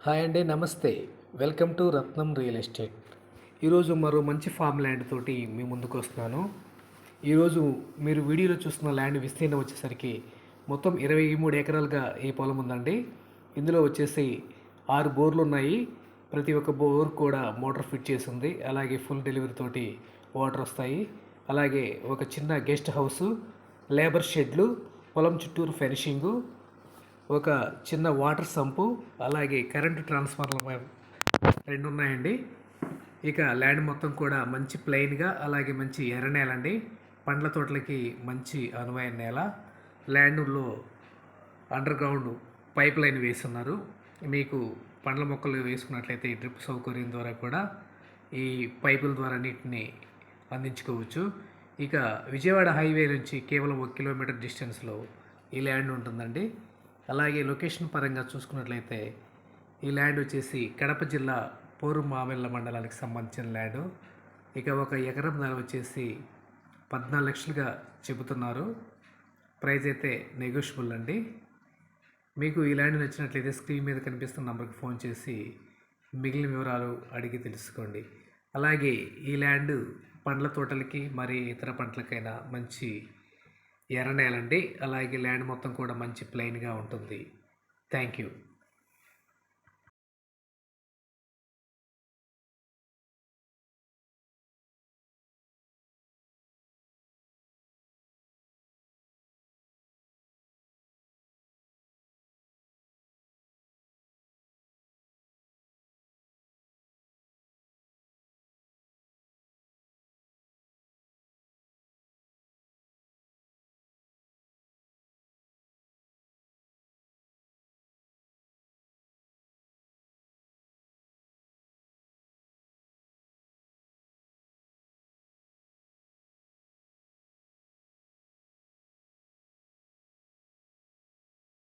Hi అండి, నమస్తే. Welcome to Ratnam real estate. ఈరోజు మరో మంచి ఫామ్ ల్యాండ్ తోటి మీ ముందుకు వస్తున్నాను. ఈరోజు మీరు వీడియోలో చూస్తున్న ల్యాండ్ విస్తీర్ణం వచ్చేసరికి మొత్తం 23 ఎకరాలుగా ఈ పొలం ఉందండి. ఇందులో వచ్చేసి 6 బోర్లు ఉన్నాయి. ప్రతి ఒక్క బోర్ కూడా మోటార్ ఫిట్ చేసి ఉంది. అలాగే ఫుల్ డెలివరీ తోటి వాటర్ వస్తాయి. అలాగే ఒక చిన్న గెస్ట్ హౌసు, లేబర్ షెడ్లు, పొలం చుట్టూరు ఫెన్షింగు, ఒక చిన్న వాటర్ సంపు, అలాగే కరెంటు ట్రాన్స్ఫార్మర్ 2 ఉన్నాయండి. ఇక ల్యాండ్ మొత్తం కూడా మంచి ప్లెయిన్గా, అలాగే మంచి ఎర్ర నేల అండి. పండ్ల తోటలకి మంచి అనువైన నేల. ల్యాండ్లో అండర్ గ్రౌండ్ పైప్ లైన్ వేస్తున్నారు. మీకు పండ్ల మొక్కలు వేసుకున్నట్లయితే ఈ డ్రిప్ సౌకర్యం ద్వారా కూడా ఈ పైపుల ద్వారా నీటిని అందించుకోవచ్చు. ఇక విజయవాడ హైవే నుంచి కేవలం 1 కిలోమీటర్ డిస్టెన్స్లో ఈ ల్యాండ్ ఉంటుందండి. అలాగే లొకేషన్ పరంగా చూసుకున్నట్లయితే ఈ ల్యాండ్ వచ్చేసి కడప జిల్లా పోరుమామిళ్ళ మండలానికి సంబంధించిన ల్యాండ్. ఇక ఒక ఎకరం ధర వచ్చేసి 14 లక్షలుగా చెబుతున్నారు. ప్రైస్ అయితే నెగోషియబుల్ అండి. మీకు ఈ ల్యాండ్ నచ్చినట్లయితే స్క్రీన్ మీద కనిపిస్తున్న నెంబర్కి ఫోన్ చేసి మిగిలిన వివరాలు అడిగి తెలుసుకోండి. అలాగే ఈ ల్యాండ్ పండ్ల తోటలకి మరి ఇతర పంటలకైనా మంచి ఎర్ర నేలండి. అలాగే ల్యాండ్ మొత్తం కూడా మంచి ప్లెయిన్గా ఉంటుంది. Thank you.